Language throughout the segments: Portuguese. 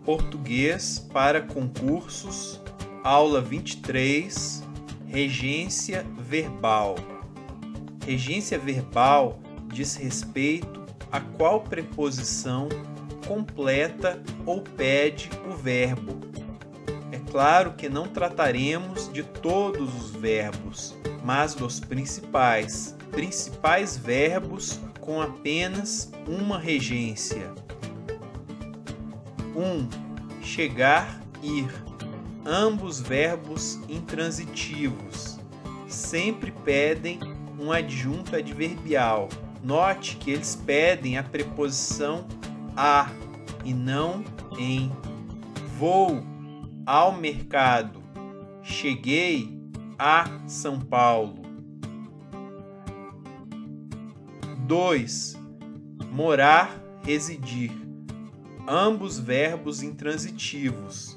Português para concursos, aula 23, regência verbal. Regência verbal diz respeito a qual preposição completa ou pede o verbo. É claro que não trataremos de todos os verbos, mas dos principais verbos com apenas uma regência. 1. Chegar, ir. Ambos verbos intransitivos sempre pedem um adjunto adverbial. Note que eles pedem a preposição a e não em. Vou ao mercado. Cheguei a São Paulo. 2. Morar, residir. Ambos verbos intransitivos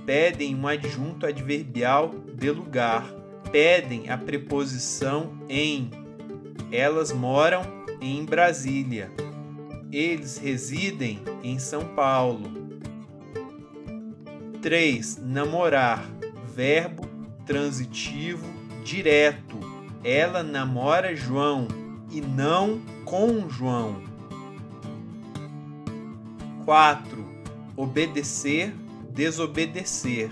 pedem um adjunto adverbial de lugar. Pedem a preposição em. Elas moram em Brasília. Eles residem em São Paulo. 3. Namorar. Verbo transitivo direto. Ela namora João e não com João. 4. Obedecer, desobedecer.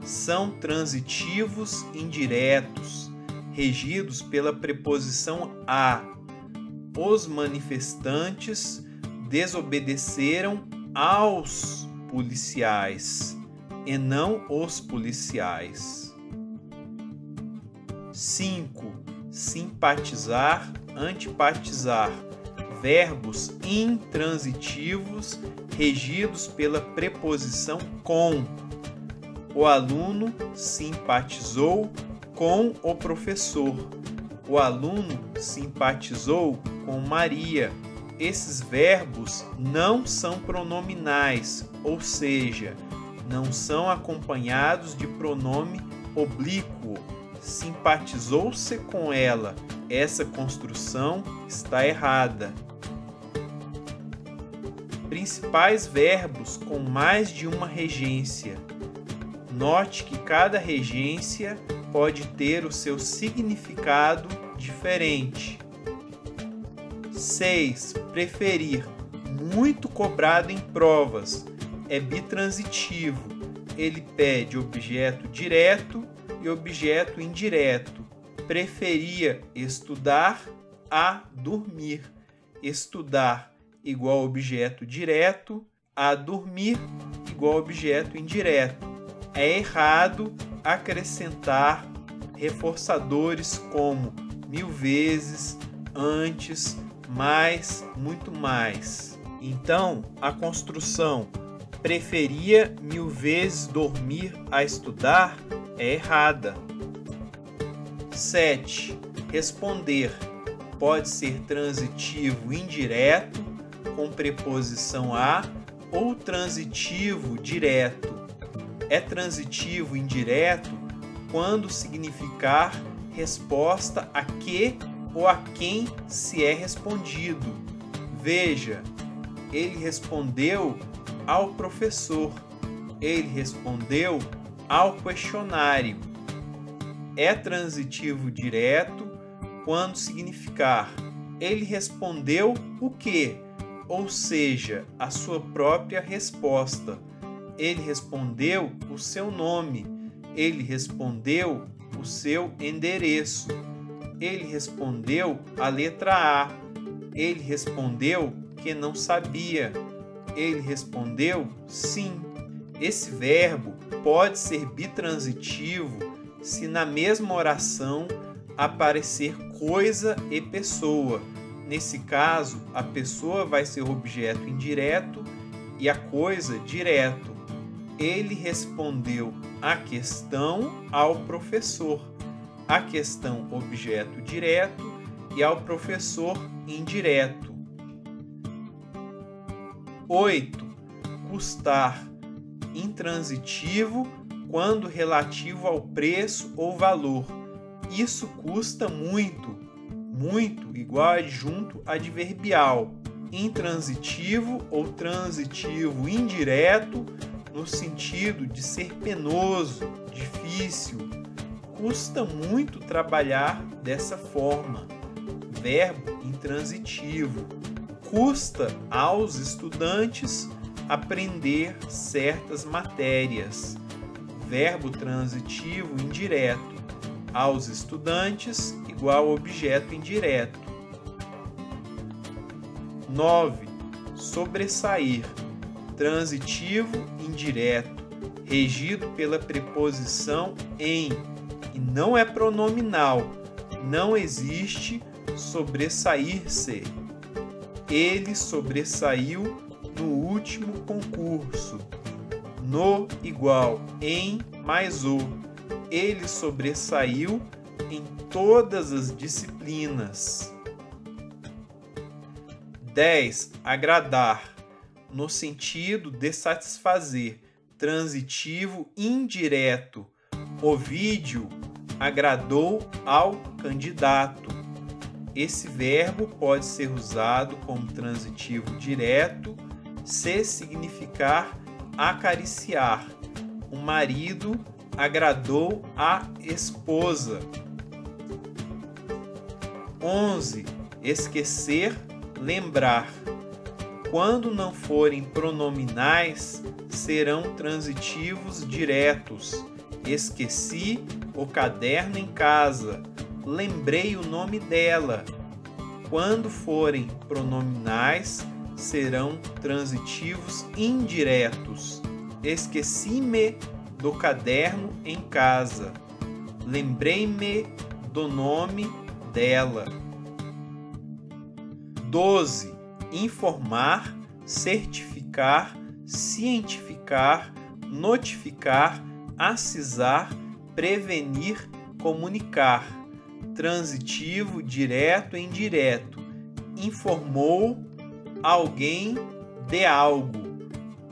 São transitivos indiretos, regidos pela preposição a. Os manifestantes desobedeceram aos policiais e não os policiais. 5. Simpatizar, antipatizar. Verbos intransitivos regidos pela preposição com. O aluno simpatizou com o professor. O aluno simpatizou com Maria. Esses verbos não são pronominais, ou seja, não são acompanhados de pronome oblíquo. Simpatizou-se com ela. Essa construção está errada. Principais verbos com mais de uma regência. Note que cada regência pode ter o seu significado diferente. 6. Preferir. Muito cobrado em provas. É bitransitivo. Ele pede objeto direto e objeto indireto. Preferia estudar a dormir. Estudar igual objeto direto, a dormir igual objeto indireto. É errado acrescentar reforçadores como mil vezes, antes, mais, muito mais. Então, a construção preferia mil vezes dormir a estudar é errada. 7. Responder. Pode ser transitivo indireto, com preposição a, ou transitivo direto. É transitivo indireto quando significar resposta a que ou a quem se é respondido. Veja, ele respondeu ao professor. Ele respondeu ao questionário. É transitivo direto quando significar ele respondeu o quê? Ou seja, a sua própria resposta. Ele respondeu o seu nome. Ele respondeu o seu endereço. Ele respondeu a letra A. Ele respondeu que não sabia. Ele respondeu sim. Esse verbo pode ser bitransitivo se na mesma oração aparecer coisa e pessoa. Nesse caso, a pessoa vai ser objeto indireto e a coisa direto. Ele respondeu a questão ao professor. A questão objeto direto e ao professor indireto. 8. Custar. Intransitivo quando relativo ao preço ou valor. Isso custa muito. Muito igual a adjunto adverbial. Intransitivo ou transitivo indireto, no sentido de ser penoso, difícil. Custa muito trabalhar dessa forma. Verbo intransitivo. Custa aos estudantes aprender certas matérias. Verbo transitivo indireto. Aos estudantes igual objeto indireto. 9. Sobressair. Transitivo indireto, regido pela preposição em, e não é pronominal. Não existe sobressair-se. Ele sobressaiu no último concurso. No igual em mais o. Ele sobressaiu em todas as disciplinas. 10. Agradar, no sentido de satisfazer. Transitivo indireto. Ovídio agradou ao candidato. Esse verbo pode ser usado como transitivo direto se significar acariciar. O marido agradou a esposa. 11. Esquecer, lembrar. Quando não forem pronominais, serão transitivos diretos. Esqueci o caderno em casa. Lembrei o nome dela. Quando forem pronominais, serão transitivos indiretos. Esqueci-me do caderno em casa. Lembrei-me do nome dela. 12. Informar, certificar, cientificar, notificar, acisar, prevenir, comunicar. Transitivo direto e indireto. Informou alguém de algo,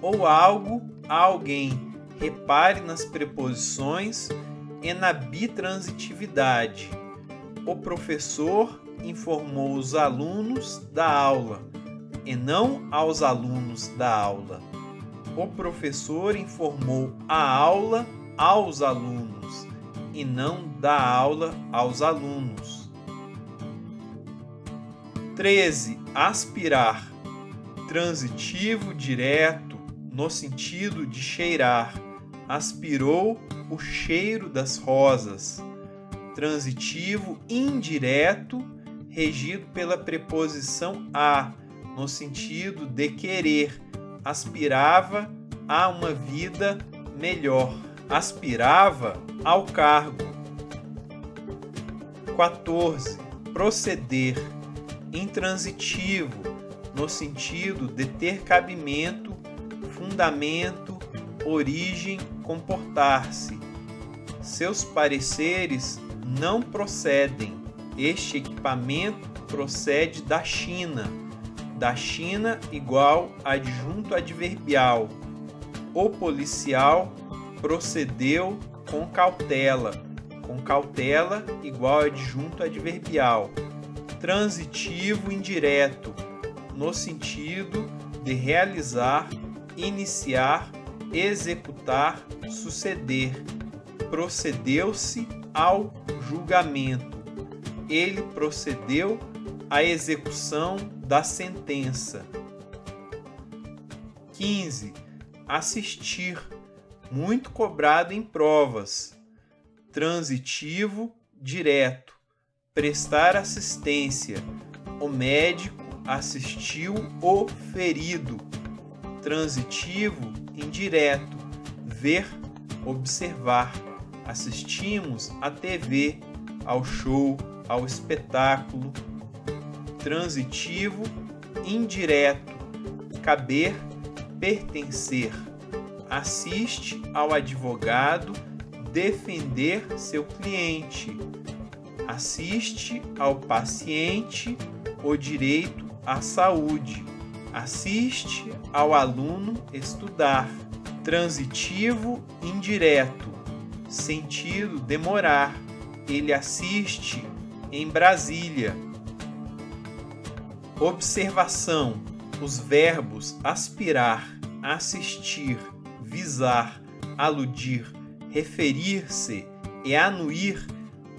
ou algo a alguém. Repare nas preposições e na bitransitividade. O professor informou os alunos da aula, e não aos alunos da aula. O professor informou a aula aos alunos, e não da aula aos alunos. 13. Aspirar. Transitivo direto, no sentido de cheirar. Aspirou o cheiro das rosas. Transitivo indireto, regido pela preposição a, no sentido de querer. Aspirava a uma vida melhor. Aspirava ao cargo. 14. Proceder. Intransitivo, no sentido de ter cabimento, fundamento, origem, comportar-se. Seus pareceres não procedem. Este equipamento procede da China. Da China igual adjunto adverbial. O policial procedeu com cautela. Com cautela igual adjunto adverbial. Transitivo indireto, no sentido de realizar, iniciar, executar, suceder. Procedeu-se ao julgamento. Ele procedeu à execução da sentença. 15. Assistir, muito cobrado em provas. Transitivo direto. Prestar assistência. O médico assistiu o ferido. Transitivo indireto. Ver, observar. Assistimos à TV, ao show, ao espetáculo. Transitivo indireto. Caber, pertencer. Assiste ao advogado defender seu cliente. Assiste ao paciente o direito à saúde. Assiste ao aluno estudar. Transitivo indireto. Sentido demorar. Ele assiste em Brasília. Observação: os verbos aspirar, assistir, visar, aludir, referir-se e anuir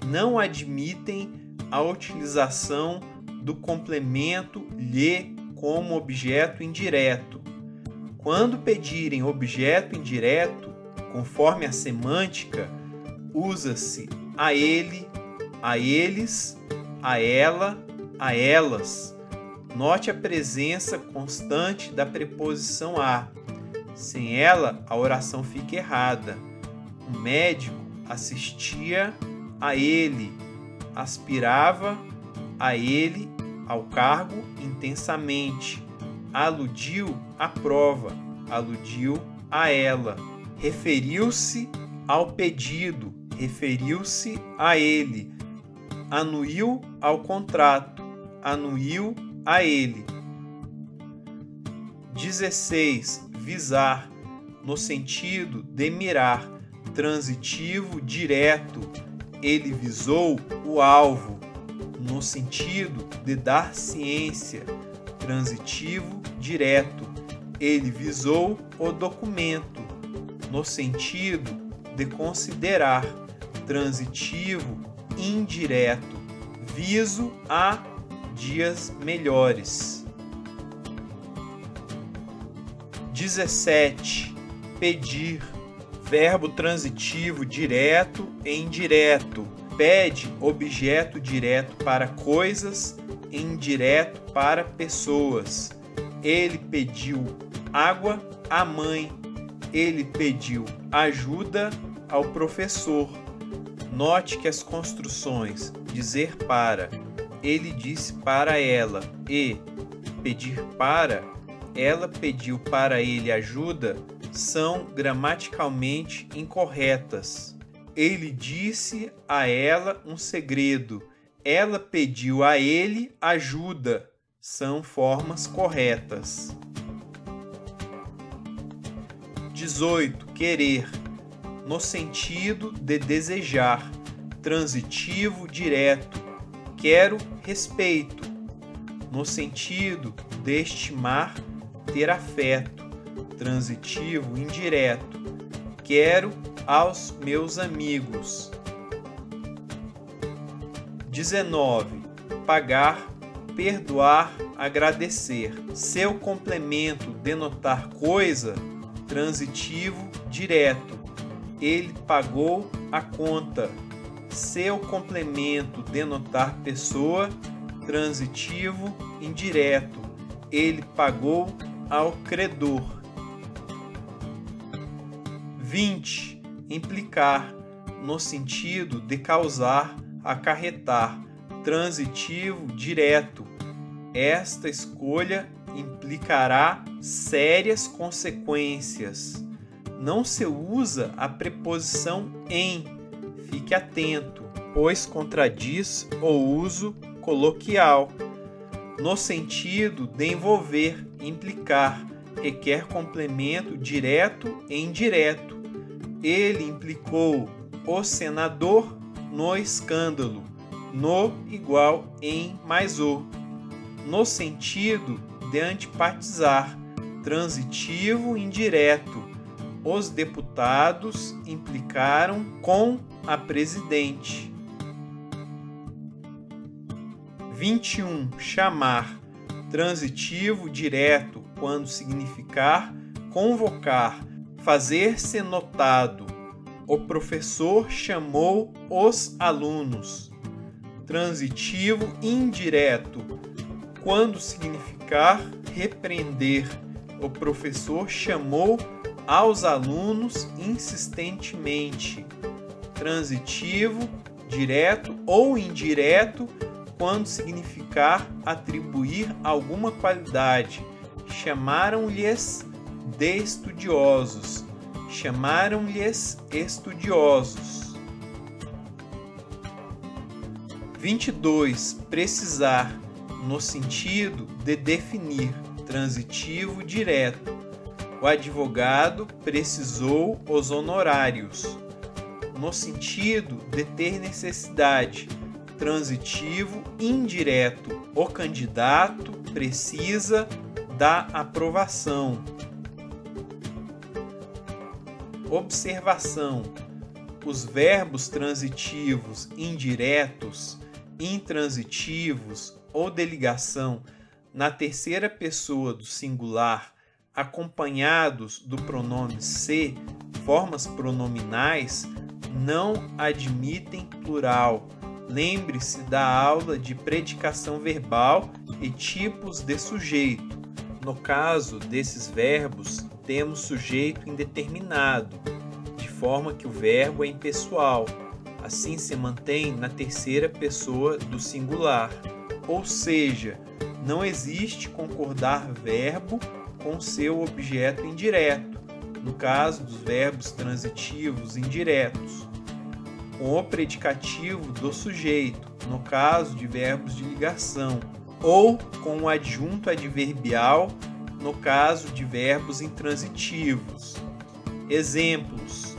não admitem a utilização do complemento lhe como objeto indireto. Quando pedirem objeto indireto, conforme a semântica, usa-se a ele, a eles, a ela, a elas. Note a presença constante da preposição a. Sem ela, a oração fica errada. O médico assistia a ele, aspirava a ele, ao cargo, intensamente. Aludiu à prova, aludiu a ela. Referiu-se ao pedido, referiu-se a ele. Anuiu ao contrato, anuiu a ele. 16. Visar, no sentido de mirar, transitivo direto. Ele visou o alvo, no sentido de dar ciência, transitivo direto. Ele visou o documento, no sentido de considerar, transitivo indireto. Viso a dias melhores. 17. Pedir, verbo transitivo direto e indireto. Pede objeto direto para coisas e indireto para pessoas. Ele pediu água à mãe. Ele pediu ajuda ao professor. Note que as construções dizer para, ele disse para ela, e pedir para, ela pediu para ele ajuda, são gramaticalmente incorretas. Ele disse a ela um segredo. Ela pediu a ele ajuda. São formas corretas. 18. Querer, no sentido de desejar. Transitivo direto. Quero respeito, no sentido de estimar, ter afeto. Transitivo indireto. Quero aos meus amigos. 19. Pagar, perdoar, agradecer. Seu complemento denotar coisa, transitivo direto. Ele pagou a conta. Seu complemento denotar pessoa, transitivo indireto. Ele pagou ao credor. 20. Implicar, no sentido de causar, acarretar. Transitivo direto. Esta escolha implicará sérias consequências. Não se usa a preposição em. Fique atento, pois contradiz o uso coloquial. No sentido de envolver, implicar, requer complemento direto e indireto. Ele implicou o senador no escândalo, no igual em mais o. No sentido de antipatizar, transitivo indireto. Os deputados implicaram com a presidente. 21. Chamar, transitivo direto, quando significar convocar, fazer-se notado. O professor chamou os alunos. Transitivo indireto, quando significar repreender. O professor chamou aos alunos insistentemente. Transitivo direto ou indireto, quando significar atribuir alguma qualidade. Chamaram-lhes de estudiosos. Chamaram-lhes estudiosos. 22. Precisar, no sentido de definir. Transitivo direto. O advogado precisou os honorários. No sentido de ter necessidade. Transitivo indireto. O candidato precisa da aprovação. Observação: os verbos transitivos indiretos, intransitivos ou de ligação na terceira pessoa do singular, acompanhados do pronome se, formas pronominais, não admitem plural. Lembre-se da aula de predicação verbal e tipos de sujeito. No caso desses verbos, temos sujeito indeterminado, de forma que o verbo é impessoal. Assim se mantém na terceira pessoa do singular. Ou seja, não existe concordar verbo com seu objeto indireto, no caso dos verbos transitivos indiretos, com o predicativo do sujeito, no caso de verbos de ligação, ou com o adjunto adverbial, no caso de verbos intransitivos. Exemplos: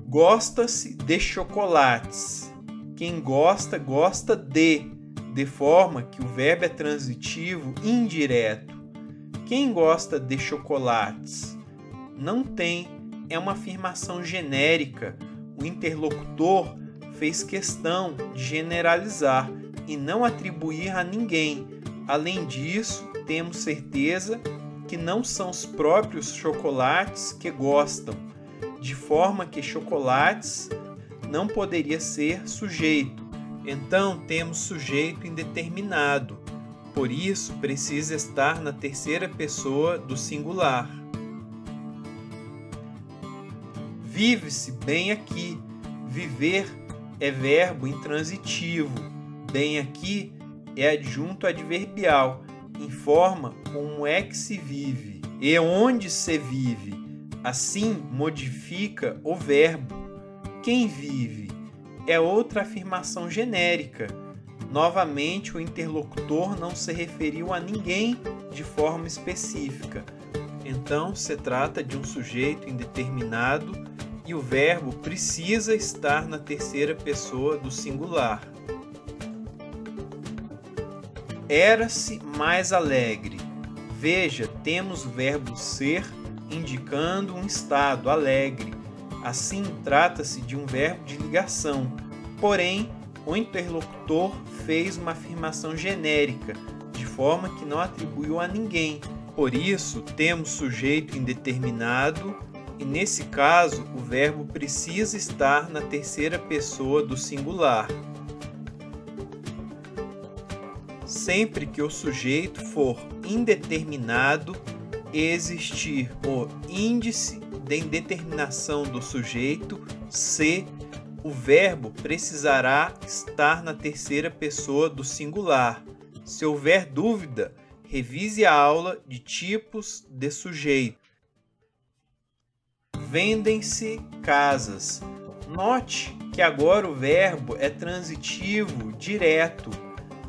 gosta-se de chocolates. Quem gosta, gosta de forma que o verbo é transitivo indireto. Quem gosta de chocolates? Não tem, é uma afirmação genérica. O interlocutor fez questão de generalizar e não atribuir a ninguém. Além disso, temos certeza que não são os próprios chocolates que gostam, de forma que chocolates não poderia ser sujeito. Então, temos sujeito indeterminado. Por isso, precisa estar na terceira pessoa do singular. Vive-se bem aqui. Viver é verbo intransitivo. Bem aqui é adjunto adverbial. Informa como é que se vive e onde se vive. Assim, modifica o verbo. Quem vive é outra afirmação genérica. Novamente, o interlocutor não se referiu a ninguém de forma específica. Então, se trata de um sujeito indeterminado e o verbo precisa estar na terceira pessoa do singular. Era-se mais alegre. Veja, temos o verbo ser indicando um estado alegre. Assim, trata-se de um verbo de ligação. Porém, o interlocutor fez uma afirmação genérica, de forma que não atribuiu a ninguém. Por isso, temos sujeito indeterminado e, nesse caso, o verbo precisa estar na terceira pessoa do singular. Sempre que o sujeito for indeterminado e existir o índice de indeterminação do sujeito, se, o verbo precisará estar na terceira pessoa do singular. Se houver dúvida, revise a aula de tipos de sujeito. Vendem-se casas. Note que agora o verbo é transitivo direto.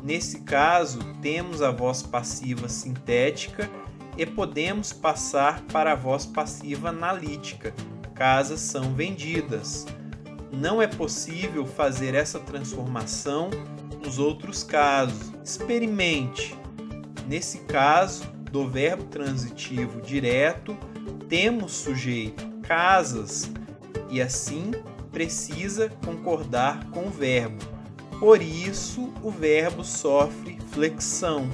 Nesse caso, temos a voz passiva sintética e podemos passar para a voz passiva analítica. Casas são vendidas. Não é possível fazer essa transformação nos outros casos. Experimente. Nesse caso, do verbo transitivo direto, temos sujeito casas e assim precisa concordar com o verbo. Por isso, o verbo sofre flexão.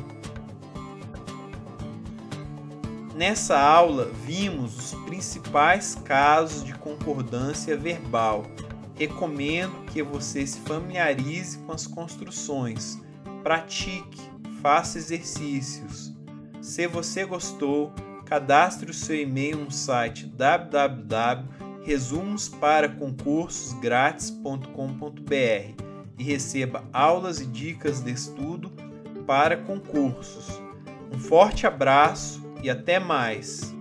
Nessa aula, vimos os principais casos de concordância verbal. Recomendo que você se familiarize com as construções, pratique, faça exercícios. Se você gostou, cadastre o seu e-mail no site www.resumosParaConcursosGrátis.com.br e receba aulas e dicas de estudo para concursos. Um forte abraço e até mais!